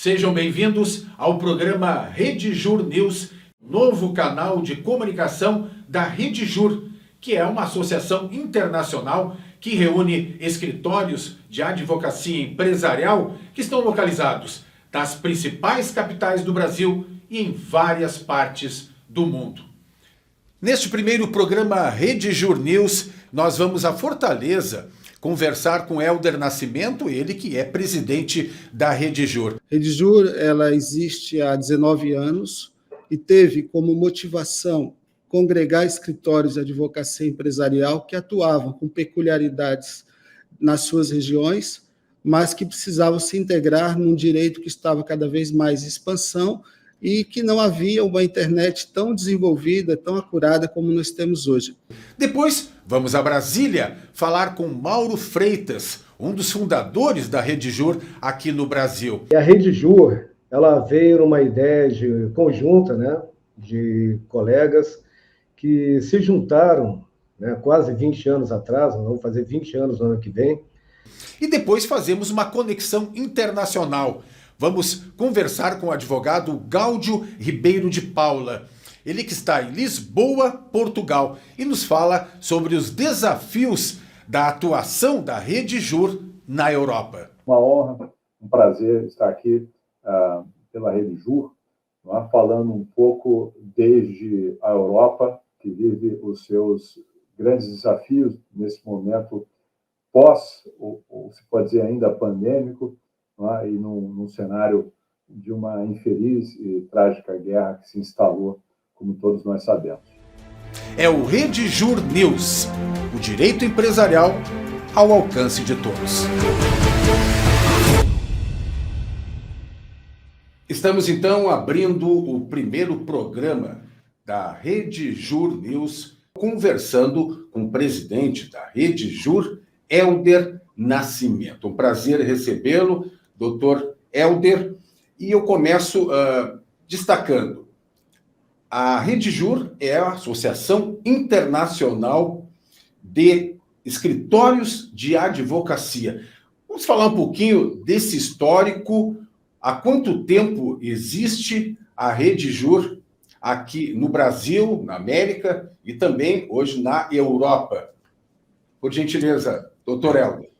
Sejam bem-vindos ao programa Rede Jur News, novo canal de comunicação da Rede Jur, que é uma associação internacional que reúne escritórios de advocacia empresarial que estão localizados nas principais capitais do Brasil e em várias partes do mundo. Neste primeiro programa Rede Jur News, nós vamos a Fortaleza conversar com Hélder Nascimento, ele que é presidente da Rede Jur. Rede Jur, ela existe há 19 anos e teve como motivação congregar escritórios de advocacia empresarial que atuavam com peculiaridades nas suas regiões, mas que precisavam se integrar num direito que estava cada vez mais em expansão e que não havia uma internet tão desenvolvida, tão acurada como nós temos hoje. Depois, vamos a Brasília falar com Mauro Freitas, um dos fundadores da Rede Jur aqui no Brasil. A Rede Jur, ela veio numa ideia conjunta, de colegas que se juntaram, quase 20 anos atrás, vamos fazer 20 anos no ano que vem. E depois fazemos uma conexão internacional. Vamos conversar com o advogado Gáudio Ribeiro de Paula. Ele que está em Lisboa, Portugal, e nos fala sobre os desafios da atuação da Rede Jur na Europa. Uma honra, um prazer estar aqui pela Rede Jur, falando um pouco desde a Europa, que vive os seus grandes desafios nesse momento pós, ou se pode dizer ainda pandêmico, e num cenário de uma infeliz e trágica guerra que se instalou, como todos nós sabemos. É o Rede Jur News, o direito empresarial ao alcance de todos. Estamos então abrindo o primeiro programa da Rede Jur News, conversando com o presidente da Rede Jur, Hélder Nascimento. Um prazer recebê-lo, doutor Hélder, e eu começo destacando. A Rede Jur é a Associação Internacional de Escritórios de Advocacia. Vamos falar um pouquinho desse histórico. Há quanto tempo existe a Rede Jur aqui no Brasil, na América e também hoje na Europa? Por gentileza, doutor Hélder.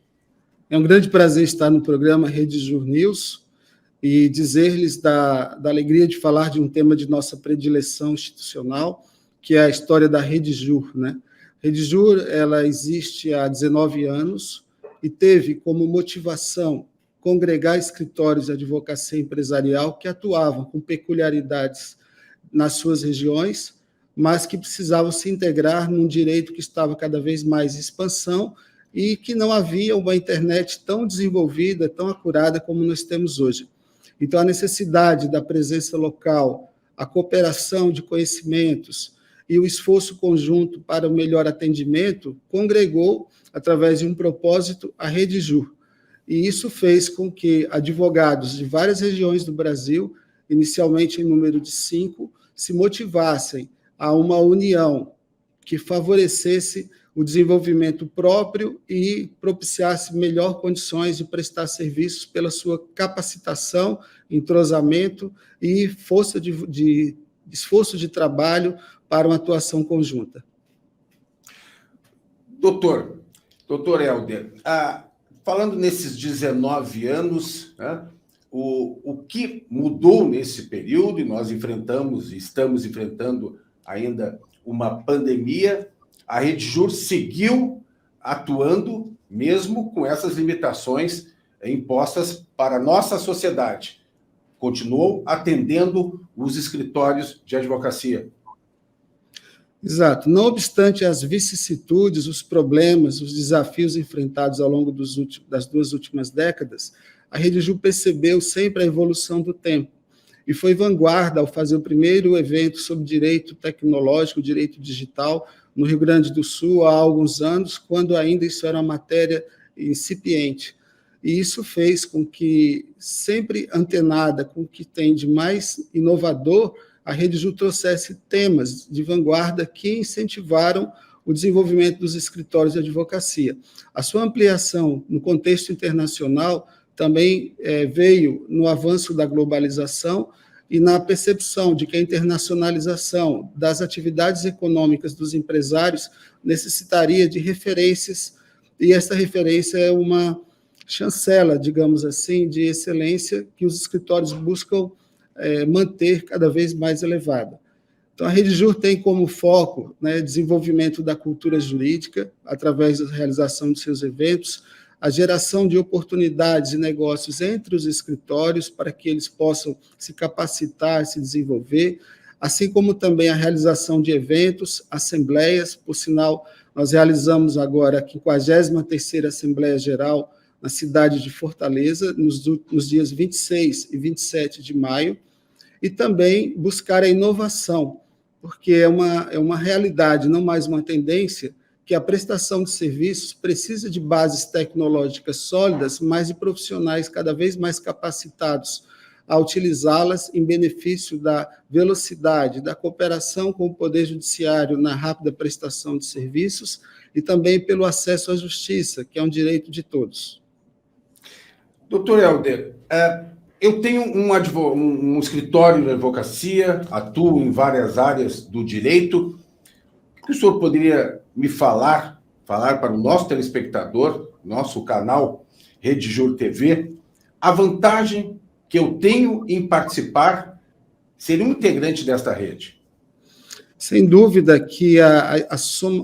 É um grande prazer estar no programa Rede Jur News e dizer-lhes da alegria de falar de um tema de nossa predileção institucional, que é a história da Rede Jur. Rede Jur, ela existe há 19 anos e teve como motivação congregar escritórios de advocacia empresarial que atuavam com peculiaridades nas suas regiões, mas que precisavam se integrar num direito que estava cada vez mais em expansão e que não havia uma internet tão desenvolvida, tão acurada como nós temos hoje. Então, a necessidade da presença local, a cooperação de conhecimentos e o esforço conjunto para o melhor atendimento congregou, através de um propósito, a Rede Jur. E isso fez com que advogados de várias regiões do Brasil, inicialmente em número de 5, se motivassem a uma união que favorecesse o desenvolvimento próprio e propiciasse melhor condições de prestar serviços pela sua capacitação, entrosamento e força de esforço de trabalho para uma atuação conjunta. Doutor Hélder, falando nesses 19 anos, o que mudou nesse período, e nós estamos enfrentando ainda uma pandemia, a Rede Jur seguiu atuando, mesmo com essas limitações impostas para a nossa sociedade. Continuou atendendo os escritórios de advocacia. Exato. Não obstante as vicissitudes, os problemas, os desafios enfrentados ao longo das 2 últimas décadas, a Rede Jur percebeu sempre a evolução do tempo e foi vanguarda ao fazer o primeiro evento sobre direito tecnológico, direito digital, no Rio Grande do Sul, há alguns anos, quando ainda isso era uma matéria incipiente. E isso fez com que, sempre antenada com o que tem de mais inovador, a Rede Jur trouxesse temas de vanguarda que incentivaram o desenvolvimento dos escritórios de advocacia. A sua ampliação no contexto internacional também veio no avanço da globalização e na percepção de que a internacionalização das atividades econômicas dos empresários necessitaria de referências, e essa referência é uma chancela, digamos assim, de excelência que os escritórios buscam manter cada vez mais elevada. Então, a Rede Jur tem como foco, né, desenvolvimento da cultura jurídica, através da realização de seus eventos, a geração de oportunidades e negócios entre os escritórios para que eles possam se capacitar, se desenvolver, assim como também a realização de eventos, assembleias. Por sinal, nós realizamos agora a 53ª Assembleia Geral na cidade de Fortaleza, nos dias 26 e 27 de maio, e também buscar a inovação, porque é uma realidade, não mais uma tendência, que a prestação de serviços precisa de bases tecnológicas sólidas, mas de profissionais cada vez mais capacitados a utilizá-las em benefício da velocidade, da cooperação com o Poder Judiciário na rápida prestação de serviços e também pelo acesso à justiça, que é um direito de todos. Doutor Helder, eu tenho um escritório de advocacia, atuo em várias áreas do direito. O que o senhor poderia me falar para o nosso telespectador, nosso canal Rede Jur TV, a vantagem que eu tenho em participar, ser um integrante desta rede? Sem dúvida que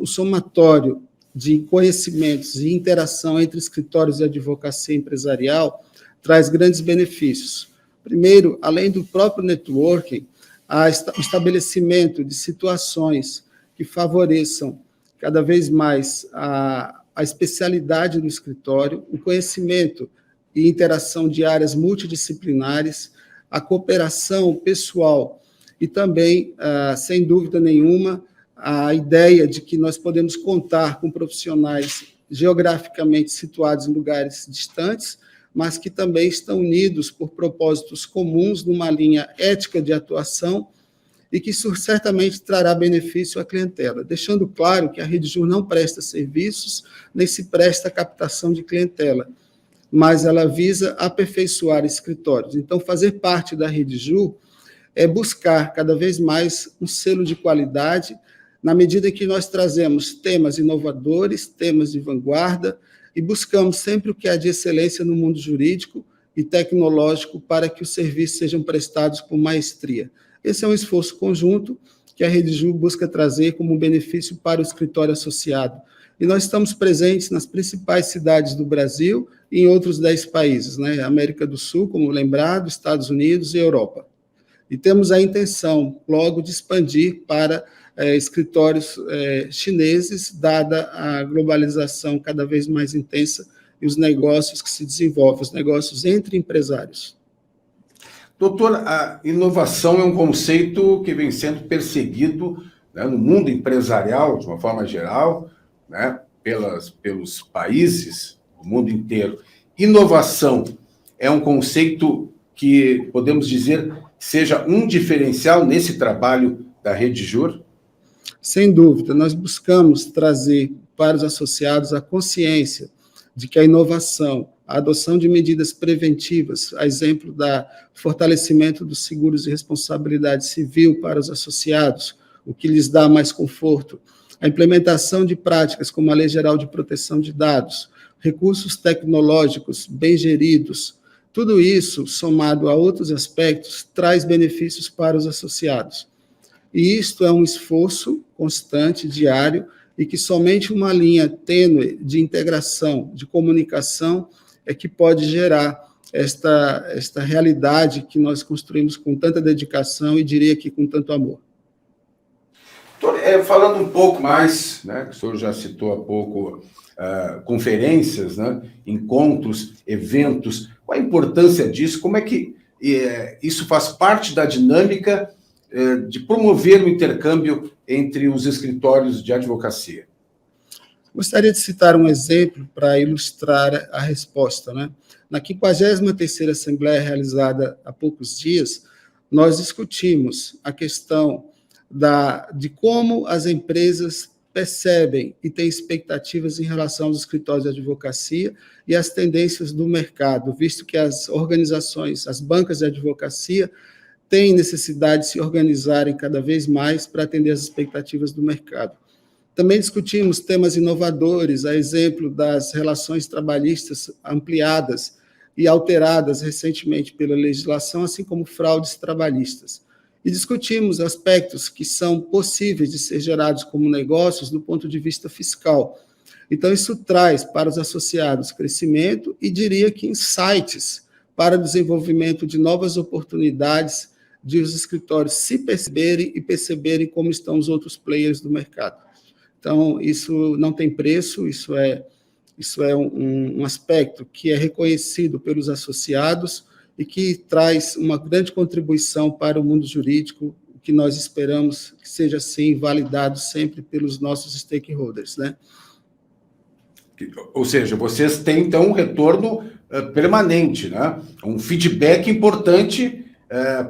o somatório de conhecimentos e interação entre escritórios de advocacia empresarial traz grandes benefícios. Primeiro, além do próprio networking, o estabelecimento de situações que favoreçam cada vez mais a especialidade do escritório, o conhecimento e interação de áreas multidisciplinares, a cooperação pessoal e também, sem dúvida nenhuma, a ideia de que nós podemos contar com profissionais geograficamente situados em lugares distantes, mas que também estão unidos por propósitos comuns numa linha ética de atuação e que isso certamente trará benefício à clientela, deixando claro que a Rede Jur não presta serviços, nem se presta a captação de clientela, mas ela visa aperfeiçoar escritórios. Então, fazer parte da Rede Jur é buscar cada vez mais um selo de qualidade, na medida que nós trazemos temas inovadores, temas de vanguarda, e buscamos sempre o que há de excelência no mundo jurídico e tecnológico para que os serviços sejam prestados com maestria. Esse é um esforço conjunto que a Rede Jur busca trazer como um benefício para o escritório associado. E nós estamos presentes nas principais cidades do Brasil e em outros 10 países, né? América do Sul, como lembrado, Estados Unidos e Europa. E temos a intenção, logo, de expandir para escritórios chineses, dada a globalização cada vez mais intensa e os negócios que se desenvolvem, os negócios entre empresários. Doutor, a inovação é um conceito que vem sendo perseguido, né, no mundo empresarial, de uma forma geral, né, pelos países, o mundo inteiro. Inovação é um conceito que podemos dizer seja um diferencial nesse trabalho da Rede Jur? Sem dúvida, nós buscamos trazer para os associados a consciência de que a inovação, a adoção de medidas preventivas, a exemplo do fortalecimento dos seguros de responsabilidade civil para os associados, o que lhes dá mais conforto, a implementação de práticas como a Lei Geral de Proteção de Dados, recursos tecnológicos bem geridos, tudo isso, somado a outros aspectos, traz benefícios para os associados. E isto é um esforço constante, diário, e que somente uma linha tênue de integração, de comunicação, é que pode gerar esta realidade que nós construímos com tanta dedicação e, diria que, com tanto amor. Falando um pouco mais, né, o senhor já citou há pouco conferências, né, encontros, eventos, qual a importância disso? Como é que isso faz parte da dinâmica de promover o intercâmbio entre os escritórios de advocacia? Gostaria de citar um exemplo para ilustrar a resposta, né? Na 53ª Assembleia realizada há poucos dias, nós discutimos a questão de como as empresas percebem e têm expectativas em relação aos escritórios de advocacia e às tendências do mercado, visto que as organizações, as bancas de advocacia, têm necessidade de se organizarem cada vez mais para atender às expectativas do mercado. Também discutimos temas inovadores, a exemplo das relações trabalhistas ampliadas e alteradas recentemente pela legislação, assim como fraudes trabalhistas. E discutimos aspectos que são possíveis de ser gerados como negócios do ponto de vista fiscal. Então, isso traz para os associados crescimento e, diria que, insights para o desenvolvimento de novas oportunidades de os escritórios se perceberem e perceberem como estão os outros players do mercado. Então, isso não tem preço, isso é um aspecto que é reconhecido pelos associados e que traz uma grande contribuição para o mundo jurídico, que nós esperamos que seja, assim, validado sempre pelos nossos stakeholders, né? Ou seja, vocês têm, então, um retorno permanente, né? Um feedback importante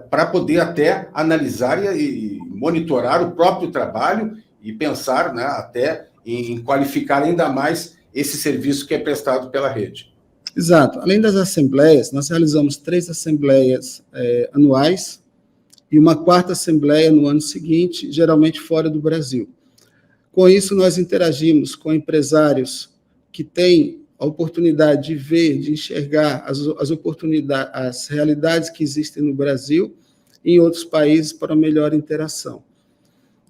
para poder até analisar e monitorar o próprio trabalho e pensar, né, até em qualificar ainda mais esse serviço que é prestado pela rede. Exato. Além das assembleias, nós realizamos 3 assembleias anuais e uma 4ª assembleia no ano seguinte, geralmente fora do Brasil. Com isso, nós interagimos com empresários que têm a oportunidade de ver, de enxergar as oportunidades, as realidades que existem no Brasil e em outros países para melhor interação.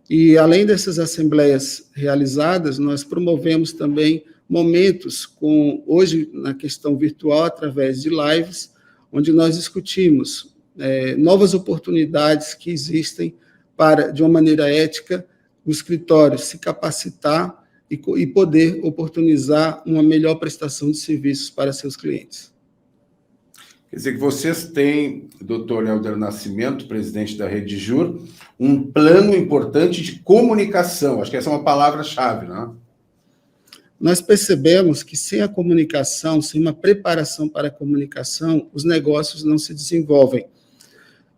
E, além dessas assembleias realizadas, nós promovemos também momentos hoje na questão virtual, através de lives, onde nós discutimos novas oportunidades que existem para, de uma maneira ética, o escritório se capacitar e poder oportunizar uma melhor prestação de serviços para seus clientes. Quer dizer que vocês têm, doutor Hélder Nascimento, presidente da Rede Jur, um plano importante de comunicação. Acho que essa é uma palavra-chave, né? Nós percebemos que sem a comunicação, sem uma preparação para a comunicação, os negócios não se desenvolvem.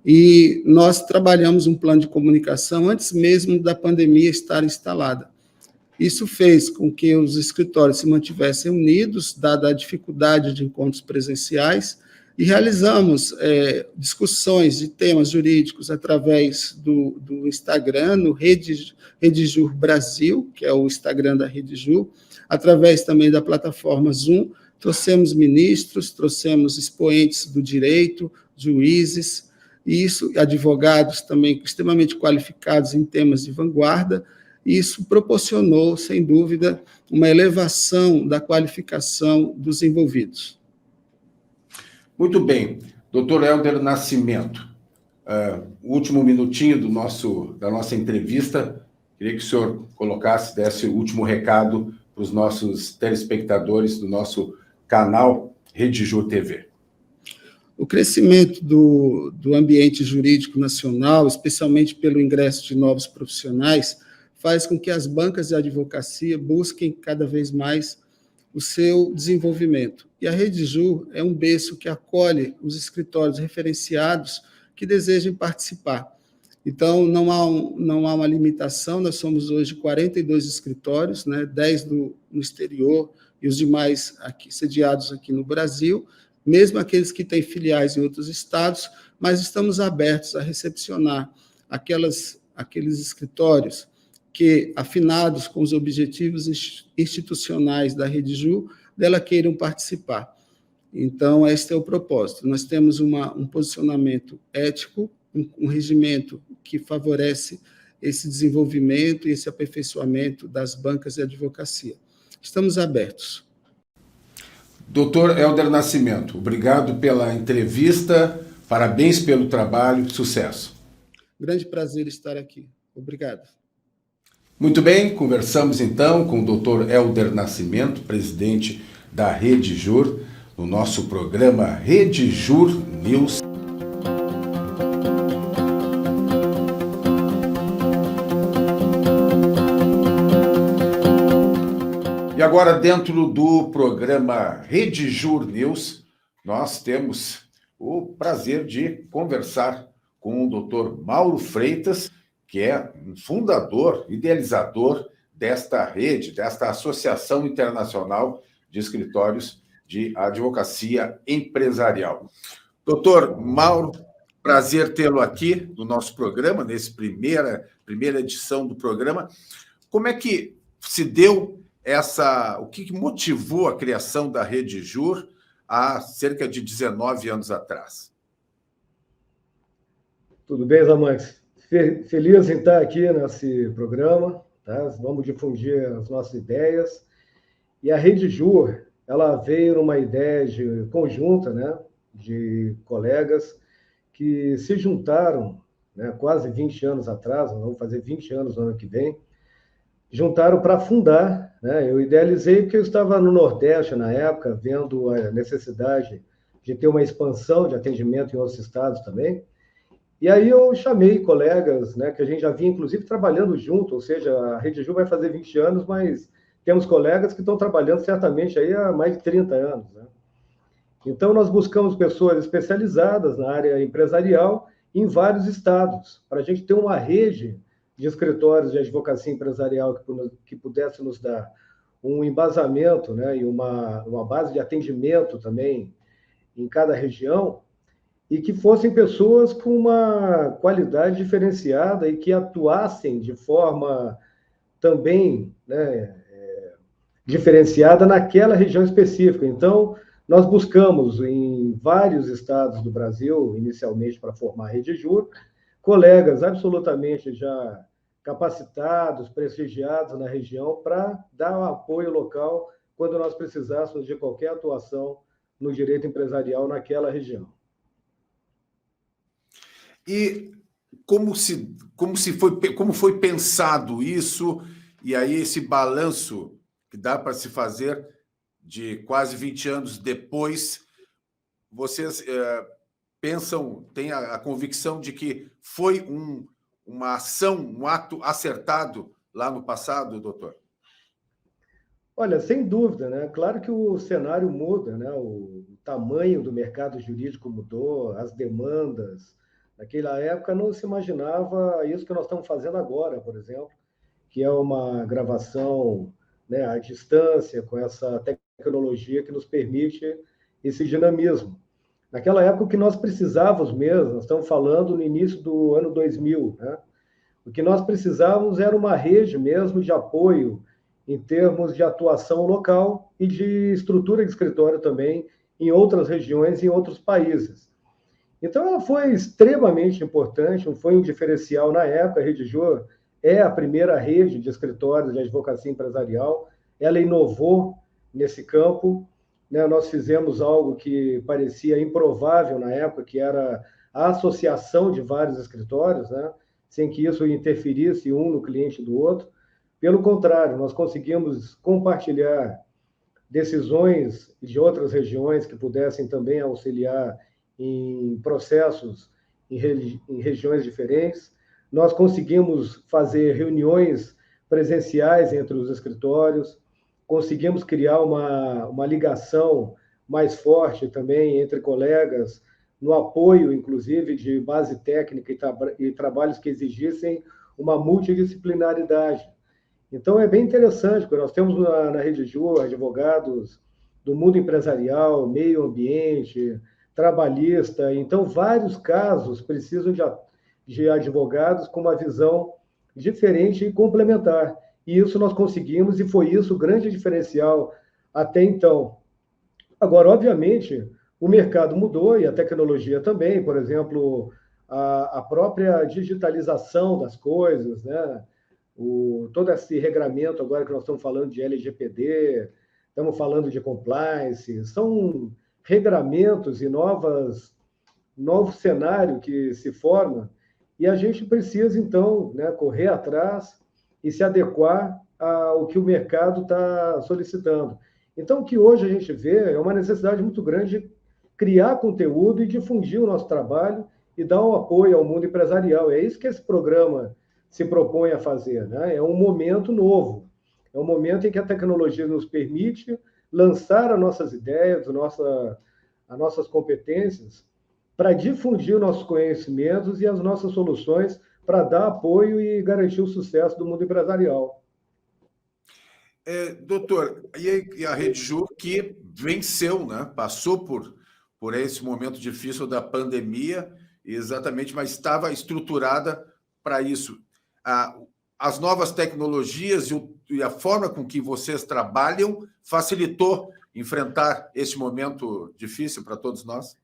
E nós trabalhamos um plano de comunicação antes mesmo da pandemia estar instalada. Isso fez com que os escritórios se mantivessem unidos, dada a dificuldade de encontros presenciais, e realizamos discussões de temas jurídicos através do Instagram, no Rede Jur Brasil, que é o Instagram da Rede Jur, através também da plataforma Zoom. Trouxemos ministros, trouxemos expoentes do direito, juízes, e advogados também extremamente qualificados em temas de vanguarda, e isso proporcionou, sem dúvida, uma elevação da qualificação dos envolvidos. Muito bem. Doutor Hélder Nascimento, o último minutinho da nossa entrevista, queria que o senhor desse o último recado para os nossos telespectadores do nosso canal Rede Jur TV. O crescimento do ambiente jurídico nacional, especialmente pelo ingresso de novos profissionais, faz com que as bancas de advocacia busquem cada vez mais o seu desenvolvimento. E a Rede Jur é um berço que acolhe os escritórios referenciados que desejem participar. Então, não há uma limitação, nós somos hoje 42 escritórios, né, 10 no exterior e os demais sediados aqui no Brasil, mesmo aqueles que têm filiais em outros estados, mas estamos abertos a recepcionar aqueles escritórios que, afinados com os objetivos institucionais da Rede Jur, dela queiram participar. Então, este é o propósito. Nós temos um posicionamento ético, um regimento que favorece esse desenvolvimento e esse aperfeiçoamento das bancas de advocacia. Estamos abertos. Doutor Hélder Nascimento, obrigado pela entrevista, parabéns pelo trabalho, sucesso. Grande prazer estar aqui. Obrigado. Muito bem, conversamos então com o doutor Hélder Nascimento, presidente da Rede Jur, no nosso programa Rede Jur News. E agora, dentro do programa Rede Jur News, nós temos o prazer de conversar com o doutor Mauro Freitas, que é fundador, idealizador desta rede, desta Associação Internacional de Escritórios de Advocacia Empresarial. Doutor Mauro, prazer tê-lo aqui no nosso programa, nessa primeira edição do programa. Como é que se deu o que motivou a criação da Rede Jur há cerca de 19 anos atrás? Tudo bem, Zamantes? Feliz em estar aqui nesse programa, tá? Vamos difundir as nossas ideias. E a Rede Jur, ela veio numa ideia conjunta, né, de colegas que se juntaram, né, quase 20 anos atrás, vamos fazer 20 anos no ano que vem, juntaram para fundar, né? Eu idealizei porque eu estava no Nordeste na época, vendo a necessidade de ter uma expansão de atendimento em outros estados também. E aí eu chamei colegas, né, que a gente já vinha, inclusive, trabalhando junto, ou seja, a Rede Jur vai fazer 20 anos, mas temos colegas que estão trabalhando certamente aí há mais de 30 anos, né? Então, nós buscamos pessoas especializadas na área empresarial em vários estados, para a gente ter uma rede de escritórios de advocacia empresarial que pudesse nos dar um embasamento, né, e uma base de atendimento também em cada região, e que fossem pessoas com uma qualidade diferenciada e que atuassem de forma também, né, diferenciada naquela região específica. Então, nós buscamos em vários estados do Brasil, inicialmente para formar a Rede Jur, colegas absolutamente já capacitados, prestigiados na região, para dar um apoio local quando nós precisássemos de qualquer atuação no direito empresarial naquela região. E como foi pensado isso, e aí esse balanço que dá para se fazer de quase 20 anos depois, vocês pensam, têm a convicção de que foi uma ação, um ato acertado lá no passado, doutor? Olha, sem dúvida, né? Claro que o cenário muda, né? O tamanho do mercado jurídico mudou, as demandas. Naquela época não se imaginava isso que nós estamos fazendo agora, por exemplo, que é uma gravação, né, à distância, com essa tecnologia que nos permite esse dinamismo. Naquela época, o que nós precisávamos mesmo, nós estamos falando no início do ano 2000, né? O que nós precisávamos era uma rede mesmo de apoio em termos de atuação local e de estrutura de escritório também em outras regiões e em outros países. Então, ela foi extremamente importante, foi um diferencial na época. A Rede Jur é a primeira rede de escritórios de advocacia empresarial, ela inovou nesse campo, né? Nós fizemos algo que parecia improvável na época, que era a associação de vários escritórios, né? Sem que isso interferisse um no cliente do outro. Pelo contrário, nós conseguimos compartilhar decisões de outras regiões que pudessem também auxiliar em processos em regiões diferentes. Nós conseguimos fazer reuniões presenciais entre os escritórios, conseguimos criar uma ligação mais forte também entre colegas, no apoio, inclusive, de base técnica e trabalhos que exigissem uma multidisciplinaridade. Então, é bem interessante, porque nós temos na Rede Jur advogados do mundo empresarial, meio ambiente, trabalhista. Então, vários casos precisam de advogados com uma visão diferente e complementar. E isso nós conseguimos, e foi isso o grande diferencial até então. Agora, obviamente, o mercado mudou e a tecnologia também. Por exemplo, a própria digitalização das coisas, né? Todo esse regramento agora que nós estamos falando de LGPD, estamos falando de compliance, são regramentos e novo cenário que se forma, e a gente precisa, então, né, correr atrás e se adequar ao que o mercado está solicitando. Então, o que hoje a gente vê é uma necessidade muito grande de criar conteúdo e difundir o nosso trabalho e dar um apoio ao mundo empresarial. É isso que esse programa se propõe a fazer, né? É um momento novo, é um momento em que a tecnologia nos permite lançar as nossas ideias, as nossas competências, para difundir nossos conhecimentos e as nossas soluções para dar apoio e garantir o sucesso do mundo empresarial. Doutor, e a Rede Jur que venceu, né? Passou por esse momento difícil da pandemia, exatamente, mas estava estruturada para isso. As novas tecnologias e a forma com que vocês trabalham facilitou enfrentar esse momento difícil para todos nós?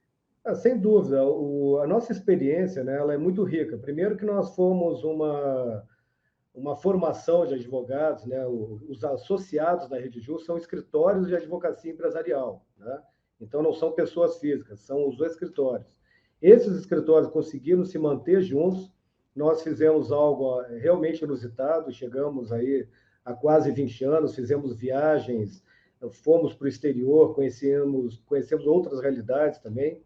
Sem dúvida, a nossa experiência, né, ela é muito rica. Primeiro que nós fomos uma formação de advogados, né? Os associados da Rede Jur são escritórios de advocacia empresarial, né? Então, não são pessoas físicas, são os escritórios. Esses escritórios conseguiram se manter juntos, nós fizemos algo realmente inusitado, chegamos aí há quase 20 anos, fizemos viagens, fomos para o exterior, conhecemos outras realidades também,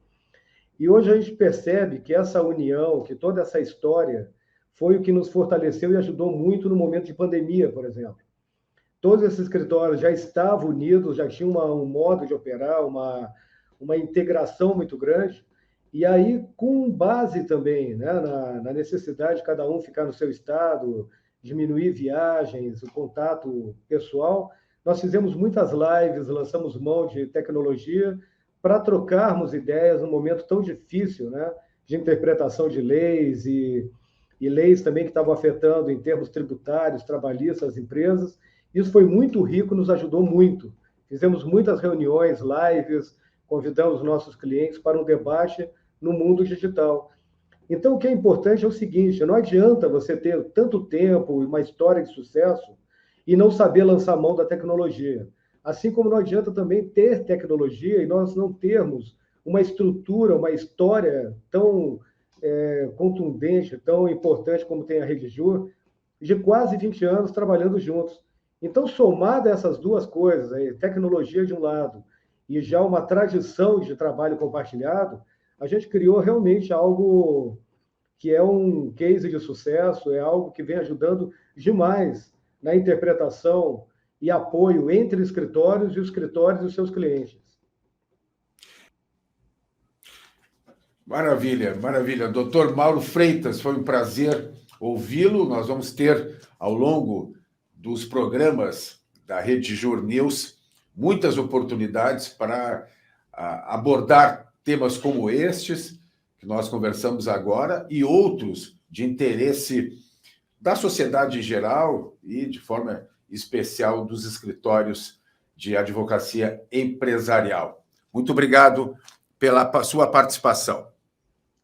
e hoje a gente percebe que essa união, que toda essa história foi o que nos fortaleceu e ajudou muito no momento de pandemia, por exemplo. Todos esses escritórios já estavam unidos, já tinham um modo de operar, uma integração muito grande, e aí, com base também, né, na necessidade de cada um ficar no seu estado, diminuir viagens, o contato pessoal, nós fizemos muitas lives, lançamos mão de tecnologia para trocarmos ideias num momento tão difícil, né, de interpretação de leis e leis também que estavam afetando em termos tributários, trabalhistas, as empresas. Isso foi muito rico, nos ajudou muito. Fizemos muitas reuniões, lives, convidamos nossos clientes para um debate no mundo digital. Então, o que é importante é o seguinte, não adianta você ter tanto tempo e uma história de sucesso e não saber lançar mão da tecnologia. Assim como não adianta também ter tecnologia e nós não termos uma estrutura, uma história tão contundente, tão importante como tem a Rede Jur, de quase 20 anos trabalhando juntos. Então, somada essas duas coisas, tecnologia de um lado e já uma tradição de trabalho compartilhado, a gente criou realmente algo que é um case de sucesso, é algo que vem ajudando demais na interpretação e apoio entre escritórios e os escritórios e os seus clientes. Maravilha, maravilha. Doutor Mauro Freitas, foi um prazer ouvi-lo. Nós vamos ter, ao longo dos programas da Rede Jur News, muitas oportunidades para abordar temas como estes, que nós conversamos agora, e outros de interesse da sociedade em geral e, de forma especial, dos escritórios de advocacia empresarial. Muito obrigado pela sua participação.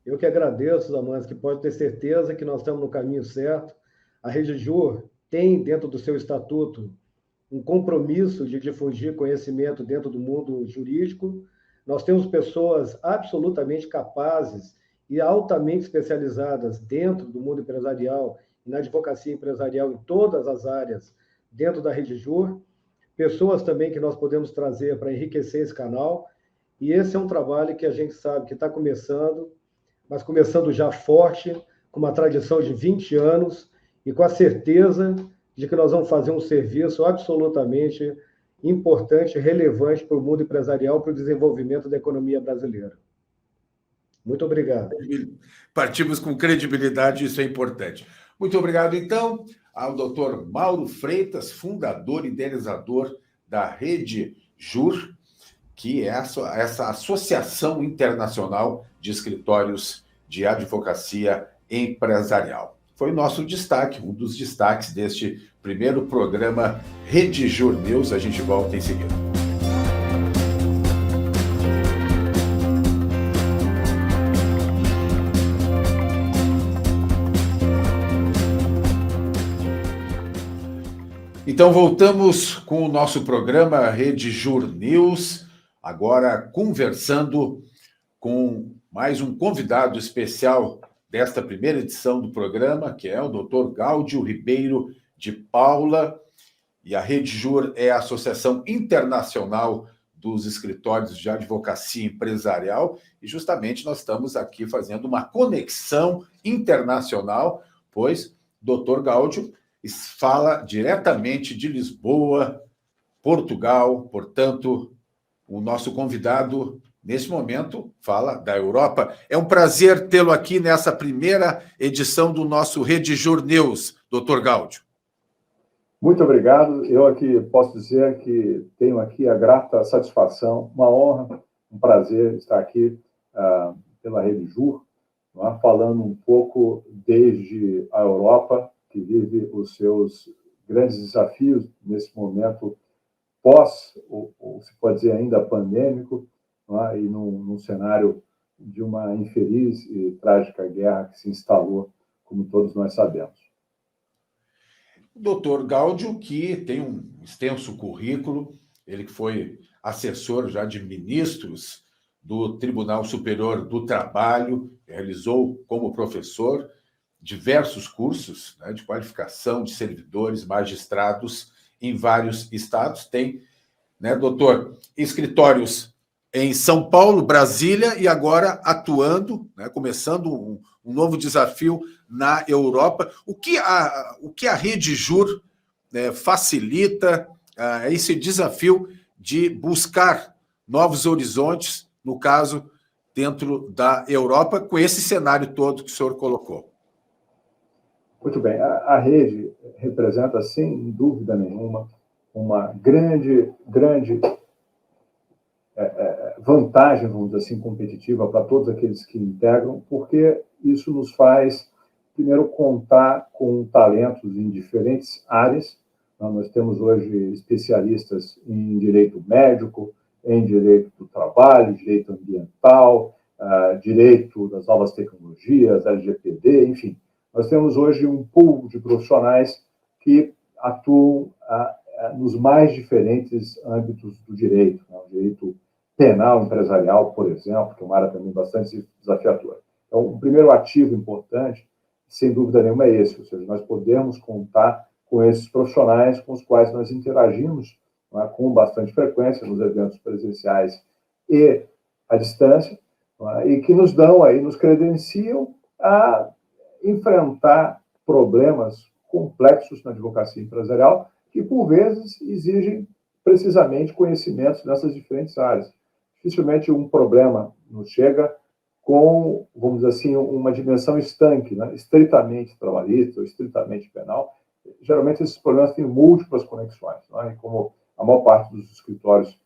Eu que agradeço, Damansky, que pode ter certeza que nós estamos no caminho certo. A Rede Jur tem, dentro do seu estatuto, um compromisso de difundir conhecimento dentro do mundo jurídico. Nós temos pessoas absolutamente capazes e altamente especializadas dentro do mundo empresarial e na advocacia empresarial em todas as áreas dentro da Rede Jur. Pessoas também que nós podemos trazer para enriquecer esse canal. E esse é um trabalho que a gente sabe que está começando, mas começando já forte, com uma tradição de 20 anos e com a certeza de que nós vamos fazer um serviço absolutamente importante, relevante para o mundo empresarial, para o desenvolvimento da economia brasileira. Muito obrigado. Partimos com credibilidade, isso é importante. Muito obrigado, então, ao doutor Mauro Freitas, fundador e idealizador da Rede Jur, que é essa associação internacional de escritórios de advocacia empresarial. Foi o nosso destaque, um dos destaques deste primeiro programa Rede Jur News. A gente volta em seguida. Então, voltamos com o nosso programa Rede Jur News, agora conversando com mais um convidado especial desta primeira edição do programa, que é o Dr. Gáudio Ribeiro de Paula, e a Rede Jur é a Associação Internacional dos Escritórios de Advocacia Empresarial, e justamente nós estamos aqui fazendo uma conexão internacional, pois Dr. Gáudio fala diretamente de Lisboa, Portugal, portanto, o nosso convidado, nesse momento, fala da Europa. É um prazer tê-lo aqui nessa primeira edição do nosso Rede Jur News, Dr. Gáudio. Muito obrigado. Eu aqui posso dizer que tenho aqui a grata satisfação, uma honra, um prazer estar aqui pela Rede Jur, falando um pouco desde a Europa, que vive os seus grandes desafios nesse momento pós, ou se pode dizer ainda pandêmico, e num cenário de uma infeliz e trágica guerra que se instalou, como todos nós sabemos. O doutor Gáudio, que tem um extenso currículo, ele que foi assessor já de ministros do Tribunal Superior do Trabalho, realizou como professor diversos cursos, né, de qualificação de servidores, magistrados em vários estados. Tem, né, doutor, escritórios em São Paulo, Brasília, e agora atuando, né, começando um novo desafio na Europa. O que a Rede Jur, né, facilita esse desafio de buscar novos horizontes, no caso, dentro da Europa, com esse cenário todo que o senhor colocou? Muito bem. A rede representa, sem dúvida nenhuma, uma grande vantagem, vamos dizer assim, competitiva para todos aqueles que integram, porque isso nos faz, primeiro, contar com talentos em diferentes áreas. Nós temos hoje especialistas em direito médico, em direito do trabalho, direito ambiental, direito das novas tecnologias, LGPD, enfim. Nós temos hoje um pool de profissionais que atuam nos mais diferentes âmbitos do direito, né? O direito penal empresarial, por exemplo, que é uma área também bastante desafiadora. Então, o primeiro ativo importante, sem dúvida nenhuma, é esse, ou seja, nós podemos contar com esses profissionais com os quais nós interagimos, né, com bastante frequência nos eventos presenciais e à distância, né, e que nos dão aí, nos credenciam a enfrentar problemas complexos na advocacia empresarial que, por vezes, exigem precisamente conhecimentos nessas diferentes áreas. Dificilmente um problema nos chega com, vamos dizer assim, uma dimensão estanque, né? Estritamente trabalhista ou estritamente penal. Geralmente esses problemas têm múltiplas conexões, né? E como a maior parte dos escritórios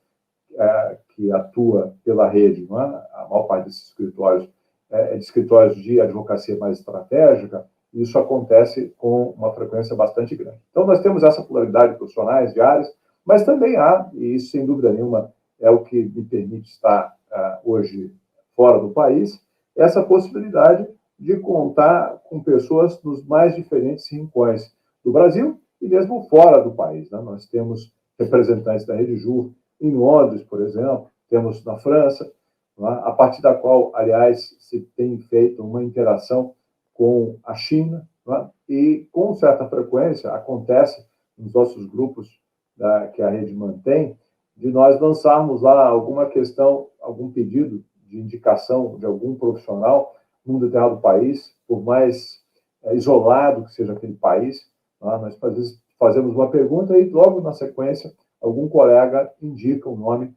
que atua pela rede, não é? A maior parte desses escritórios é de escritórios de advocacia mais estratégica, isso acontece com uma frequência bastante grande. Então, nós temos essa pluralidade de profissionais, de áreas, mas também há, e isso sem dúvida nenhuma é o que me permite estar hoje fora do país, essa possibilidade de contar com pessoas nos mais diferentes rincões do Brasil e mesmo fora do país, né? Nós temos representantes da Rede Jur em Londres, por exemplo, temos na França, a partir da qual, aliás, se tem feito uma interação com a China, e com certa frequência acontece nos nossos grupos que a rede mantém, de nós lançarmos lá alguma questão, algum pedido de indicação de algum profissional num determinado país, por mais isolado que seja aquele país, nós às vezes fazemos uma pergunta e logo na sequência algum colega indica o nome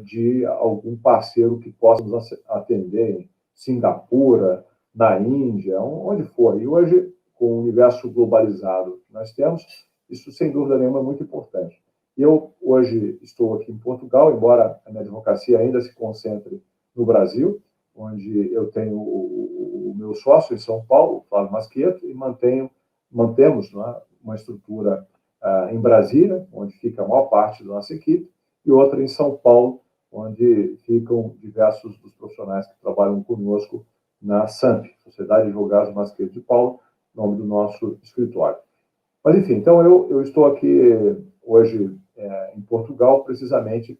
de algum parceiro que possa nos atender em Singapura, na Índia, onde for. E hoje, com o universo globalizado que nós temos, isso sem dúvida nenhuma é muito importante. Eu hoje estou aqui em Portugal, embora a minha advocacia ainda se concentre no Brasil, onde eu tenho o meu sócio em São Paulo, Flávio Masqueto, e mantemos uma estrutura em Brasília, onde fica a maior parte da nossa equipe, e outra em São Paulo, onde ficam diversos dos profissionais que trabalham conosco na SAMP, Sociedade de Advogados Masqueto de Paulo, nome do nosso escritório. Mas, enfim, então eu estou aqui hoje em Portugal, precisamente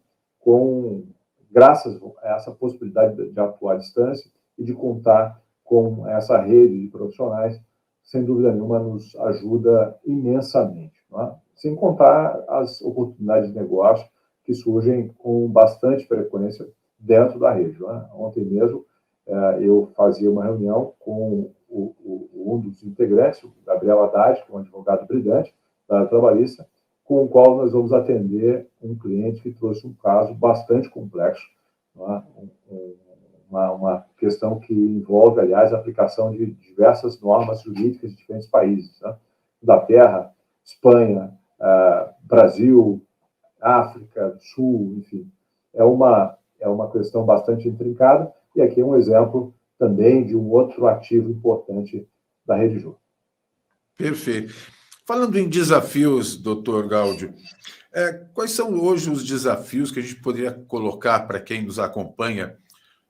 graças a essa possibilidade de atuar à distância e de contar com essa rede de profissionais, sem dúvida nenhuma, nos ajuda imensamente, não é? Sem contar as oportunidades de negócio que surgem com bastante frequência dentro da rede. Não é? Ontem mesmo eu fazia uma reunião com um dos integrantes, o Gabriel Haddad, que é um advogado brilhante da área trabalhista, com o qual nós vamos atender um cliente que trouxe um caso bastante complexo, não é? Uma questão que envolve, aliás, a aplicação de diversas normas jurídicas de diferentes países, né? Inglaterra, Espanha, Brasil, África do Sul, enfim. É uma questão bastante intrincada, e aqui é um exemplo também de um outro ativo importante da Rede Jur. Perfeito. Falando em desafios, doutor Gáudio, quais são hoje os desafios que a gente poderia colocar para quem nos acompanha,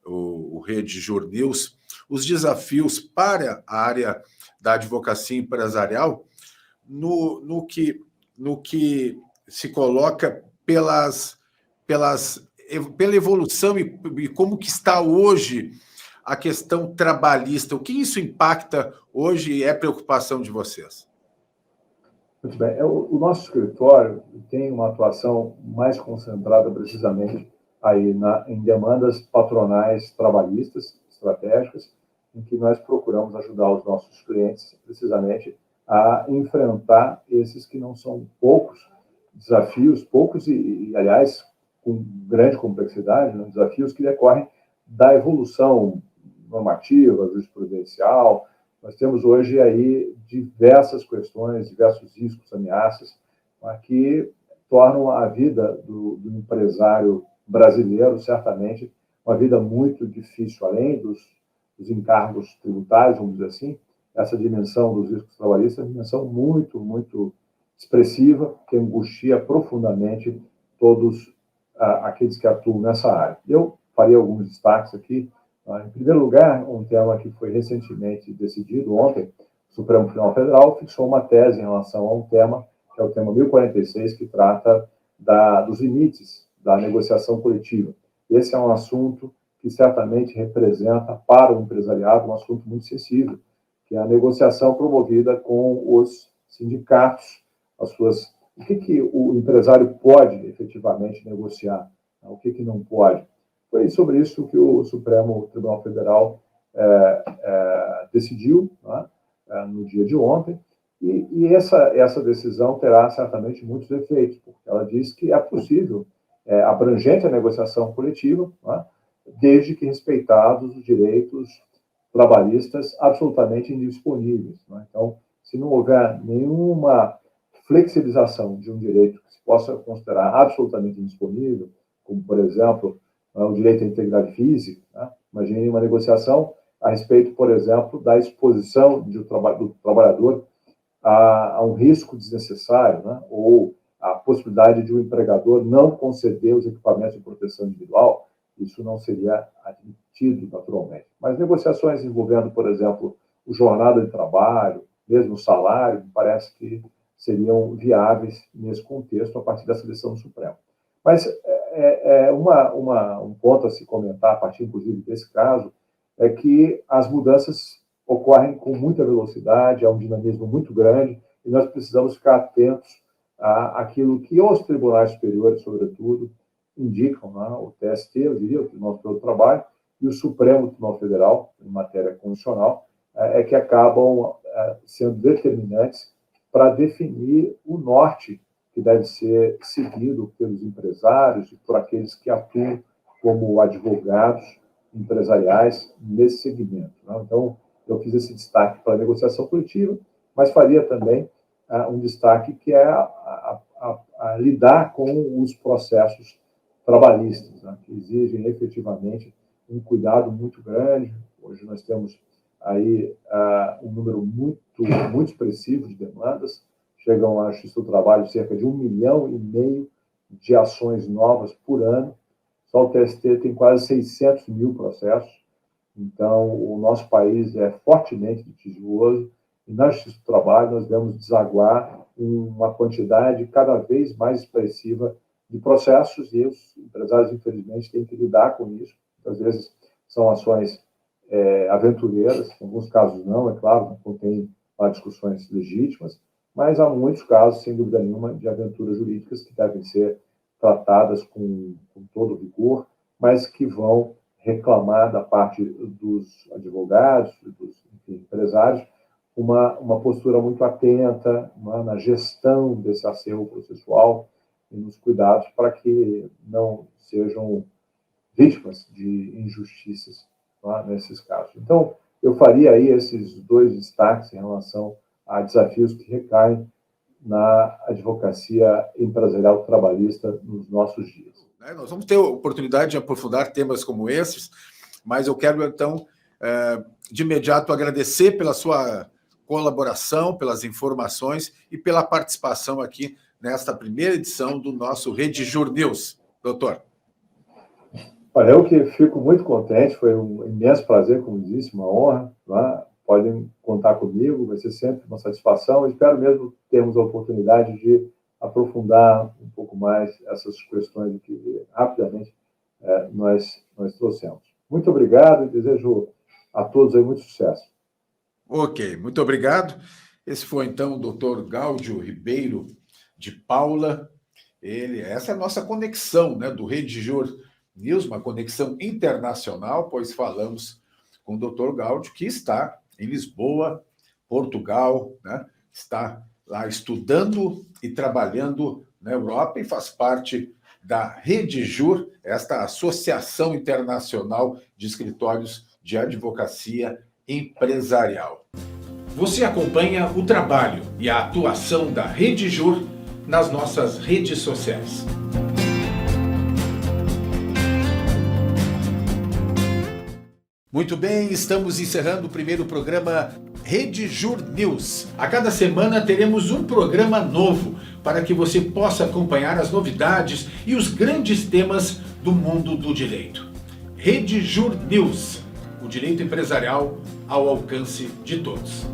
o Rede Jur News, os desafios para a área da advocacia empresarial no que se coloca pela evolução e como que está hoje a questão trabalhista. O que isso impacta hoje e é preocupação de vocês? Muito bem. O nosso escritório tem uma atuação mais concentrada precisamente aí em demandas patronais trabalhistas estratégicas, em que nós procuramos ajudar os nossos clientes precisamente a enfrentar esses que não são poucos desafios, poucos aliás, com grande complexidade, né? Desafios que decorrem da evolução normativa, jurisprudencial. Nós temos hoje aí diversas questões, diversos riscos, ameaças, que tornam a vida do empresário brasileiro, certamente, uma vida muito difícil, além dos encargos tributários, vamos dizer assim. Essa dimensão dos riscos trabalhistas é uma dimensão muito, muito expressiva, que angustia profundamente todos aqueles que atuam nessa área. Eu faria alguns destaques aqui. Em primeiro lugar, um tema que foi recentemente decidido ontem, o Supremo Tribunal Federal fixou uma tese em relação a um tema, que é o tema 1046, que trata dos limites da negociação coletiva. Esse é um assunto que certamente representa para o empresariado um assunto muito sensível, que é a negociação promovida com os sindicatos, o que o empresário pode efetivamente negociar, o que não pode. Foi sobre isso que o Supremo Tribunal Federal decidiu, né, no dia de ontem, e essa decisão terá certamente muitos efeitos, porque ela diz que é possível, abrangente a negociação coletiva, né, desde que respeitados os direitos trabalhistas absolutamente indisponíveis. Né? Então, se não houver nenhuma flexibilização de um direito que se possa considerar absolutamente indisponível, como, por exemplo, o direito à integridade física, né? Imagine uma negociação a respeito, por exemplo, da exposição do trabalhador a um risco desnecessário, né? Ou a possibilidade de um empregador não conceder os equipamentos de proteção individual. Isso não seria admitido naturalmente. Mas negociações envolvendo, por exemplo, o jornada de trabalho, mesmo o salário, me parece que seriam viáveis nesse contexto a partir dessa decisão do Supremo. Mas um ponto a se comentar, a partir, inclusive, desse caso, é que as mudanças ocorrem com muita velocidade, há um dinamismo muito grande, e nós precisamos ficar atentos àquilo que os tribunais superiores, sobretudo, indicam, né? O TST, eu diria, o Tribunal Superior do Trabalho, e o Supremo Tribunal Federal, em matéria constitucional, que acabam sendo determinantes para definir o norte que deve ser seguido pelos empresários e por aqueles que atuam como advogados empresariais nesse segmento. Né? Então, eu fiz esse destaque para a negociação coletiva, mas faria também um destaque que é a lidar com os processos trabalhistas, né? Que exigem efetivamente um cuidado muito grande. Hoje nós temos aí um número muito expressivo de demandas, chegam à Justiça do Trabalho cerca de 1,5 milhão de ações novas por ano. Só o TST tem quase 600 mil processos. Então, o nosso país é fortemente litigioso e na Justiça do Trabalho nós devemos desaguar uma quantidade cada vez mais expressiva de processos e os empresários, infelizmente, têm que lidar com isso. Muitas vezes são ações aventureiras, em alguns casos não, é claro, não contém discussões legítimas, mas há muitos casos, sem dúvida nenhuma, de aventuras jurídicas que devem ser tratadas com todo rigor, mas que vão reclamar da parte dos advogados, dos empresários, uma postura muito atenta na gestão desse acervo processual e nos cuidados para que não sejam vítimas de injustiças nesses casos. Então, eu faria aí esses dois destaques em relação a desafios que recaem na advocacia empresarial trabalhista nos nossos dias. Nós vamos ter oportunidade de aprofundar temas como esses, mas eu quero, então, de imediato agradecer pela sua colaboração, pelas informações e pela participação aqui nesta primeira edição do nosso RedJur News. Doutor. Olha, eu que fico muito contente, foi um imenso prazer, como disse, uma honra. Né? Podem contar comigo, vai ser sempre uma satisfação. Eu espero mesmo termos a oportunidade de aprofundar um pouco mais essas questões que rapidamente nós trouxemos. Muito obrigado e desejo a todos aí muito sucesso. Ok, muito obrigado. Esse foi, então, o doutor Gáudio Ribeiro de Paula. Essa é a nossa conexão, né, do RedJur News, uma conexão internacional, pois falamos com o doutor Gáudio, que está em Lisboa, Portugal, né, está lá estudando e trabalhando na Europa e faz parte da RedJur, esta associação internacional de escritórios de advocacia empresarial. Você acompanha o trabalho e a atuação da RedJur nas nossas redes sociais. Muito bem, estamos encerrando o primeiro programa RedJur News. A cada semana teremos um programa novo para que você possa acompanhar as novidades e os grandes temas do mundo do direito. RedJur News, o direito empresarial ao alcance de todos.